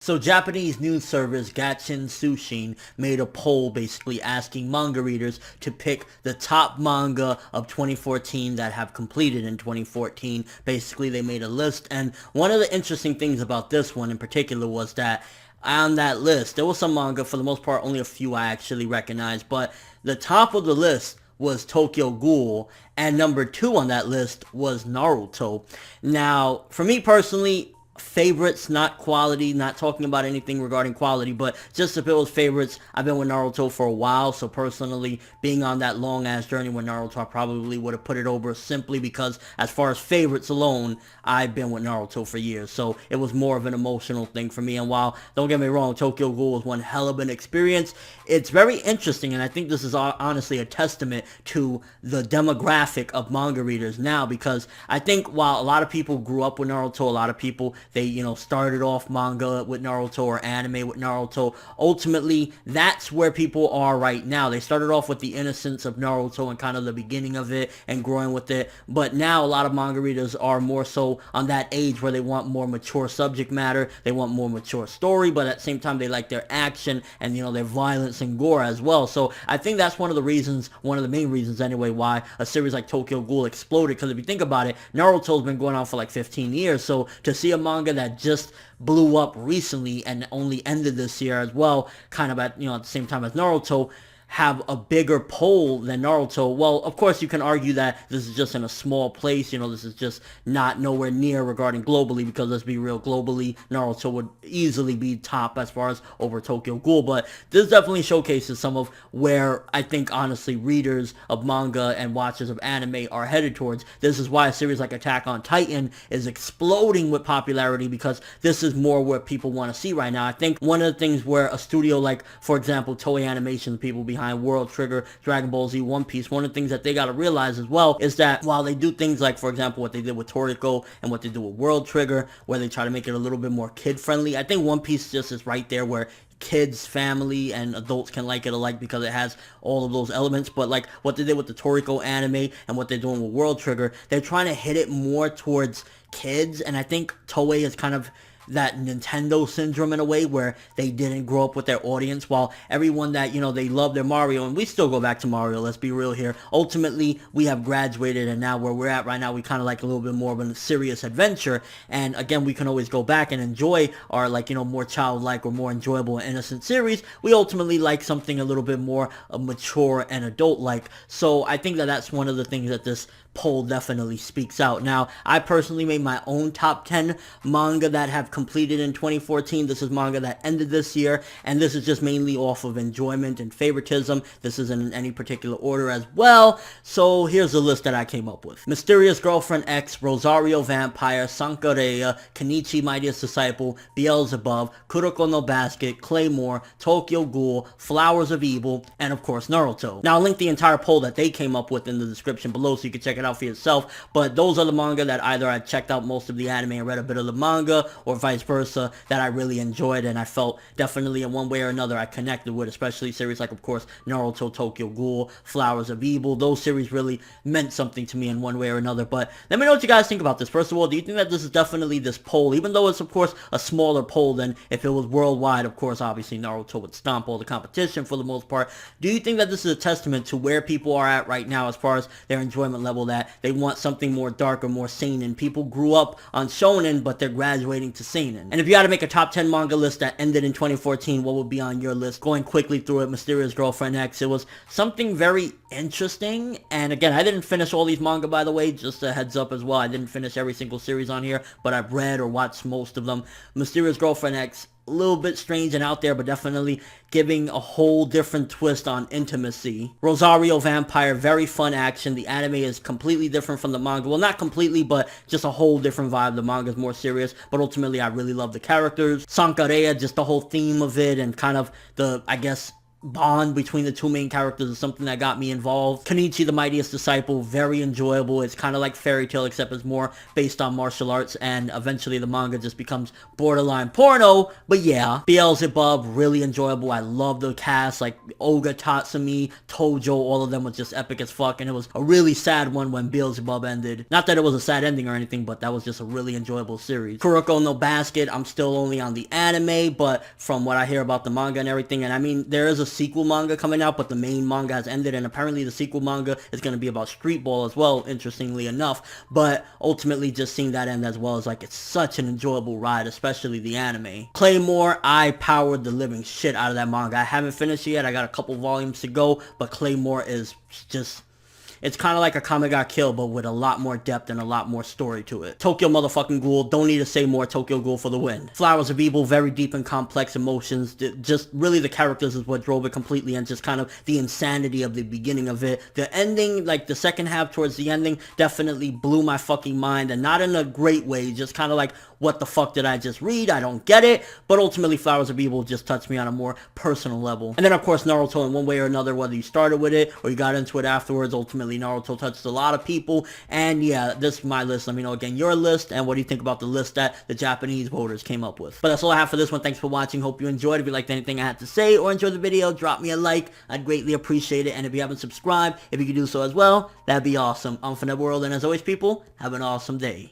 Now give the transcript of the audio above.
So Japanese news service Gachin Sushin made a poll basically asking manga readers to pick the top manga of 2014 that have completed in 2014. Basically they made a list, and one of the interesting things about this one in particular was that on that list there was some manga, for the most part only a few I actually recognized, but the top of the list was Tokyo Ghoul, and number 2 on that list was Naruto. Now, for me personally, favorites, not quality, not talking about anything regarding quality, but just if it was favorites, I've been with Naruto for a while, so personally, being on that long ass journey with Naruto, I probably would have put it over simply because as far as favorites alone, I've been with Naruto for years, so it was more of an emotional thing for me. And while, don't get me wrong, Tokyo Ghoul was one hell of an experience, it's very interesting, and I think this is honestly a testament to the demographic of manga readers now, because I think while a lot of people grew up with Naruto, a lot of people, they, started off manga with Naruto or anime with Naruto. Ultimately, that's where people are right now. They started off with the innocence of Naruto and kind of the beginning of it and growing with it. But now a lot of manga readers are more so on that age where they want more mature subject matter. They want more mature story, but at the same time, they like their action and, their violence and gore as well. So I think that's one of the main reasons anyway, why a series like Tokyo Ghoul exploded. Because if you think about it, Naruto's been going on for like 15 years. So to see a manga that just blew up recently and only ended this year as well, kind of at the same time as Naruto, have a bigger poll than Naruto. Well, of course you can argue that this is just in a small place, this is just not nowhere near regarding globally, because let's be real, globally Naruto would easily be top as far as over Tokyo Ghoul, but this definitely showcases some of where I think honestly readers of manga and watchers of anime are headed towards. This is why a series like Attack on Titan is exploding with popularity, because this is more what people want to see right now. I think one of the things where a studio like, for example, Toei Animation, the people behind World Trigger, Dragon Ball Z, One Piece, one of the things that they got to realize as well is that while they do things like, for example, what they did with Toriko and what they do with World Trigger, where they try to make it a little bit more kid-friendly, I think One Piece just is right there where kids, family, and adults can like it alike because it has all of those elements. But like what they did with the Toriko anime and what they're doing with World Trigger, they're trying to hit it more towards kids, and I think Toei is kind of that Nintendo syndrome in a way, where they didn't grow up with their audience, while everyone that, they love their Mario, and we still go back to Mario, let's be real here. Ultimately, we have graduated, and now where we're at right now, we kind of like a little bit more of a serious adventure, and again, we can always go back and enjoy our, more childlike or more enjoyable and innocent series. We ultimately like something a little bit more mature and adult-like, so I think that that's one of the things that this poll definitely speaks out. Now, I personally made my own top 10 manga that have completed in 2014. This is manga that ended this year, and this is just mainly off of enjoyment and favoritism. This isn't in any particular order as well, so here's the list that I came up with. Mysterious Girlfriend X, Rosario Vampire, Sankareya, Kenichi Mightiest Disciple, Beelzebub, Kuroko no Basket, Claymore, Tokyo Ghoul, Flowers of Evil, and of course Naruto. Now, I'll link the entire poll that they came up with in the description below so you can check it out for yourself, but those are the manga that either I checked out most of the anime and read a bit of the manga, or vice versa, that I really enjoyed and I felt definitely in one way or another I connected with, especially series like, of course, Naruto, Tokyo Ghoul, Flowers of Evil. Those series really meant something to me in one way or another. But let me know what you guys think about this. First of all, do you think that this is definitely this poll, even though it's of course a smaller poll than if it was worldwide? Of course, obviously Naruto would stomp all the competition for the most part. Do you think that this is a testament to where people are at right now as far as their enjoyment level, that they want something more dark or more seinen? People grew up on shonen, but they're graduating to seinen. And if you had to make a top 10 manga list that ended in 2014, what would be on your list? Going quickly through it, Mysterious Girlfriend X, it was something very interesting. And again, I didn't finish all these manga, by the way, just a heads up as well. I didn't finish every single series on here, but I've read or watched most of them. Mysterious Girlfriend X, a little bit strange and out there, but definitely giving a whole different twist on intimacy. Rosario Vampire, very fun action. The anime is completely different from the manga. Well, not completely, but just a whole different vibe. The manga is more serious, but ultimately I really love the characters. Sankareya, just the whole theme of it and kind of the, I guess, bond between the two main characters is something that got me involved. Kenichi the Mightiest Disciple, very enjoyable. It's kind of like Fairy Tail, except it's more based on martial arts, and eventually the manga just becomes borderline porno. But yeah, Beelzebub, really enjoyable. I love the cast, like Oga, Tatsumi, Tojo, all of them was just epic as fuck, and it was a really sad one when Beelzebub ended. Not that it was a sad ending or anything, but that was just a really enjoyable series. Kuroko no Basket, I'm still only on the anime, but from what I hear about the manga and everything, and I mean, there is a sequel manga coming out, but the main manga has ended, and apparently the sequel manga is going to be about Street Ball as well, interestingly enough. But ultimately, just seeing that end as well is like, it's such an enjoyable ride, especially the anime. Claymore, I powered the living shit out of that manga. I haven't finished it yet. I got a couple volumes to go, but Claymore is just... it's kind of like a Kame ga Kill, but with a lot more depth and a lot more story to it. Tokyo motherfucking Ghoul, don't need to say more. Tokyo Ghoul for the win. Flowers of Evil, very deep and complex emotions. Just really the characters is what drove it completely, and just kind of the insanity of the beginning of it. The ending, like the second half towards the ending, definitely blew my fucking mind, and not in a great way, just kind of like, what the fuck did I just read? I don't get it. But ultimately, Flowers of Evil just touched me on a more personal level. And then, of course, Naruto, in one way or another, whether you started with it or you got into it afterwards, ultimately Naruto touched a lot of people. And yeah, this is my list. Let me know again your list, and what do you think about the list that the Japanese voters came up with. But that's all I have for this one. Thanks for watching. Hope you enjoyed. If you liked anything I had to say or enjoyed the video, drop me a like. I'd greatly appreciate it. And if you haven't subscribed, if you could do so as well, that'd be awesome. I'm ForneverWorld, and as always, people, have an awesome day.